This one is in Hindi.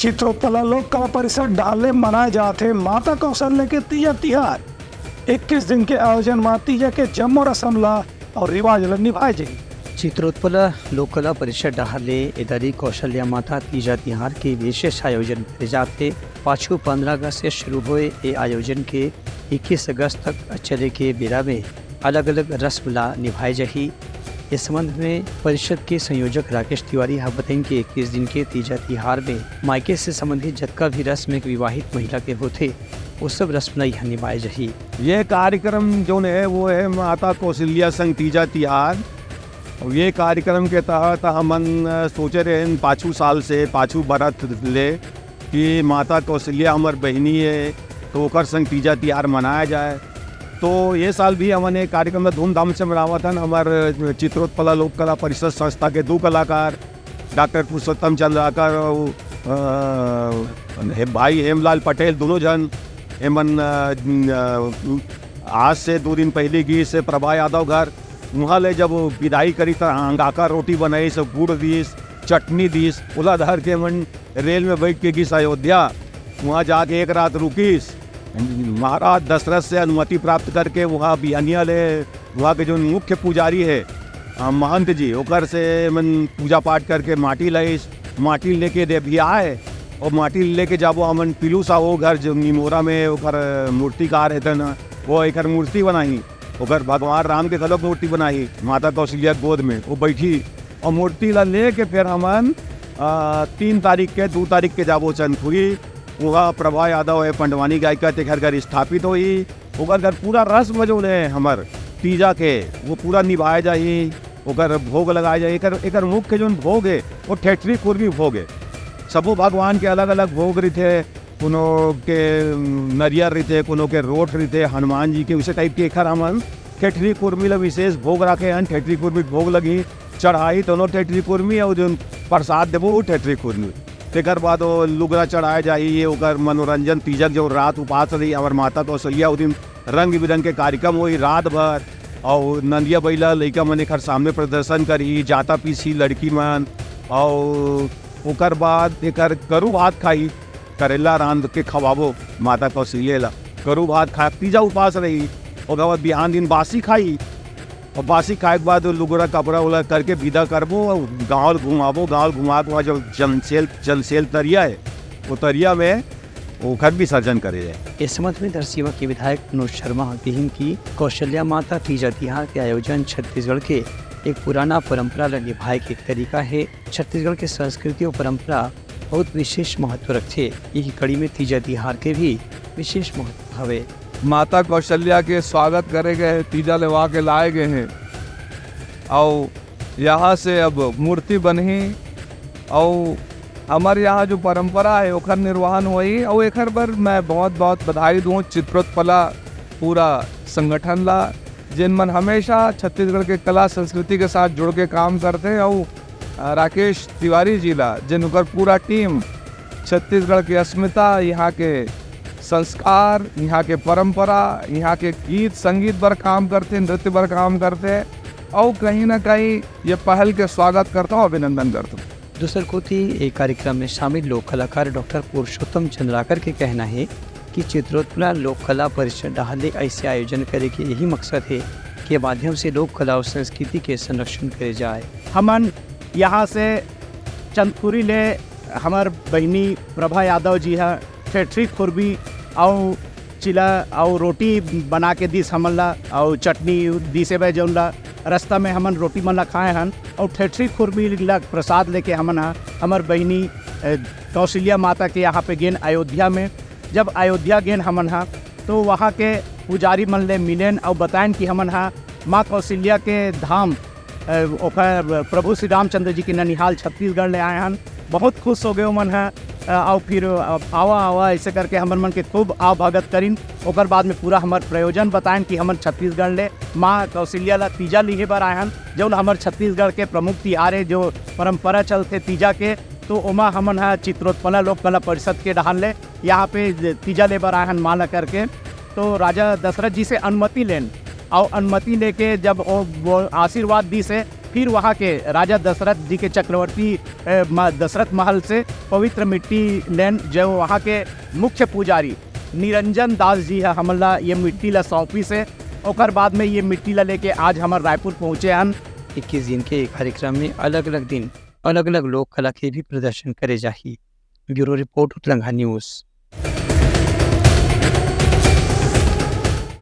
चित्रोत्पला लोक कला परिषद डाले मनाए जाते माता कौशल्या के तीजा तिहार 21 दिन के आयोजन में तीजा के जम्मो रस्म ला और रिवाज ला निभाए जाए। चित्रोत्पला लोक कला परिषद डाले इधरी कौशल्या माता तीजा तिहार के विशेष आयोजन करे जाते। पाछू 15 अगस्त से शुरू हुए ये आयोजन के 21 अगस्त तक चले के बेरा में अलग अलग रस्म ला निभाए जाही। इस संबंध में परिषद के संयोजक राकेश तिवारी बताएं कि 21 दिन के तीजा तिहार में मायके से संबंधित जतका भी रस्म एक विवाहित महिला के होते वो सब रस्म यहाँ निभाए जाही। ये कार्यक्रम जो है वो है माता कौशल्या संग तीजा तिहार। और ये कार्यक्रम के तहत हमन सोचे रहे पाछू साल से पाछू बरत ले कि माता कौशल्या हमार बहनी है तो ओकर संग तीजा तिहार मनाया जाए। तो ये साल भी हमने कार्यक्रम में धूमधाम से मनावा था। हमारे चित्रोत्पला लोक कला परिषद संस्था के 2 कलाकार डॉक्टर पुरुषोत्तम चंद्राकर और भाई हेमलाल पटेल दोनों जन हेमन आज से 2 दिन पहले गई से प्रभा यादव घर वहाँ ले जब विदाई करी तो अंगाका रोटी बनाई सब गुड़ दीस चटनी दीस उला धर के मन रेल में बैठ के गीस अयोध्या। वहाँ जाके 1 रात रुकीस। महाराज दशरथ से अनुमति प्राप्त करके वहाँ बिहानिया ले वहाँ के जो मुख्य पुजारी है महंत जी ओकर से मन पूजा पाठ करके माटी लाइस। माटी लेके दे भी आए और माटी लेके जाबो हमन पिलू सा वो घर जो निमोरा में ओकर मूर्तिकार है ना वो एक मूर्ति बनाई। ओकर भगवान राम के गलत मूर्ति बनाई माता कौशल्या गोद में वो बैठी और मूर्ति ला ले के फिर हमन 3 तारीख के 2 तारीख के जाबो चंदपुरी। वहाँ प्रभा यादव है पंडवानी गायिका ते घर स्थापित हुई। ओकर घर पूरा रस्म जो है हमार तीजा के वो पूरा निभाए जाही। ओकर भोग लगाए जाए। एकर मुख्य जो भोग है वो ठेठरी कुर्मी भोग है। सबो भगवान के अलग अलग भोग रहते। कोनो के नरियर रहते कोनो के रोट रहते हनुमान जी के उसे टाइप के एकर हमन ठेठरी कुर्मी ला विशेष भोग रखे हैं। ठेठरी कुर्मी भोग लगी चढ़ाई दोनों ठेठरी कुर्मी और जो प्रसाद देवो वो ठेठरी कुर्मी। तेकर बाद वो लुगरा चढ़ाए जाइए। ओकर मनोरंजन तीजक जो रात उपास रही हमार माता कौशल्या उस दिन रंग बिरंग के कार्यक्रम हुई रात भर। और नंदिया बैला लड़का मन एक सामने प्रदर्शन करी जाता पीसी लड़की मन। और ओकर बाद एक करू भात खाई करेला रांध के खवाबो माता कौशल्या ला करू भात खा तीजा उपास रही। ओकर बाद बिहान दिन बासी खाई और बासी खाए के बाद लुगरा कपड़ा उला करके विदा करबो और गाँव घुमाबो। गाँव घुमा के वहाँ जो जलसेल तरिया है वो तरिया में वो घर विसर्जन करे जाए। इस संबंध में दरसीवा के विधायक मनोज शर्मा कहते कि कौशल्या माता तीजा तिहार के आयोजन छत्तीसगढ़ के एक पुराना परंपरा ला निभाए के एक तरीका है। छत्तीसगढ़ के संस्कृति और परंपरा बहुत विशेष महत्व रखते। यही कड़ी में तीजा तिहार के भी विशेष महत्व हवे। माता कौशल्या के स्वागत करे गए तीजा लेवा के लाए गए हैं और यहाँ से अब मूर्ति बनी और हमारे यहाँ जो परंपरा है ओखर निर्वहन हुई। और एक पर मैं बहुत बहुत बधाई दूँ चित्रोत्पला पूरा संगठन ला जिन मन हमेशा छत्तीसगढ़ के कला संस्कृति के साथ जुड़ के काम करते हैं। और राकेश तिवारी जी ला जिन उनकर पूरा टीम छत्तीसगढ़ की अस्मिता यहाँ के संस्कार यहाँ के परंपरा यहाँ के गीत संगीत पर काम करते नृत्य पर काम करते। और कहीं ना कहीं ये पहल के स्वागत करता हूँ अभिनंदन करता हूँ। दूसर कोती एक कार्यक्रम में शामिल लोक कलाकार डॉक्टर पुरुषोत्तम चंद्राकर के कहना है कि चित्रोत्पला लोक कला परिषद डाले ऐसे आयोजन करे के यही मकसद है के माध्यम से लोक कला और संस्कृति के संरक्षण करे जाए। हमन यहाँ से चंदपुरी ले हमार बहनी प्रभा यादव जी है ठेठरी खुरबी और चिला और रोटी बना के दिस हमन ला और चटनी दिसे बे जौन ला रास्ता में हमन रोटी मन ला खाए हन और ठेठरी खुरबी ला प्रसाद लेके हमन हमार बहनी कौशल्या माता के यहाँ पे गेन अयोध्या में। जब अयोध्या गेन हमन तो वहाँ के पुजारी मन ले मिलेन और बताएं कि हमन माँ कौशल्या के धाम प्रभु श्री रामचंद्र जी के ननिहाल छत्तीसगढ़ ले आए हन। बहुत खुश हो गए मन है और फिर आवा ऐसे करके हमन मन के खूब आव भगत करीन। ओकर बाद में पूरा हमार प्रयोजन बताएं कि हमन छत्तीसगढ़ ले माँ कौशल्या ला तीजा लिहे बर आए हन। जो हमार छत्तीसगढ़ के प्रमुख तिहार है जो परंपरा चलते तीजा के तो ओमा हमन चित्रोत्पला लोक कला परिषद के डहान ले यहाँ पे तीजा ले बर आए हन माला करके। तो राजा दशरथ जी से अनुमति लेन और अनुमति लेके जब वो आशीर्वाद दी से फिर वहाँ के राजा दशरथ जी के चक्रवर्ती दशरथ महल से पवित्र मिट्टी लेन जो वहाँ के मुख्य पुजारी निरंजन दास जी है हमला ये मिट्टी ला सौंपी से और बाद में ये मिट्टी ला लेके आज हमारे रायपुर पहुँचे हन। 21 दिन के कार्यक्रम में अलग अलग दिन अलग अलग लोक कला के भी प्रदर्शन करे जाही। Bureau report Uttaranga news.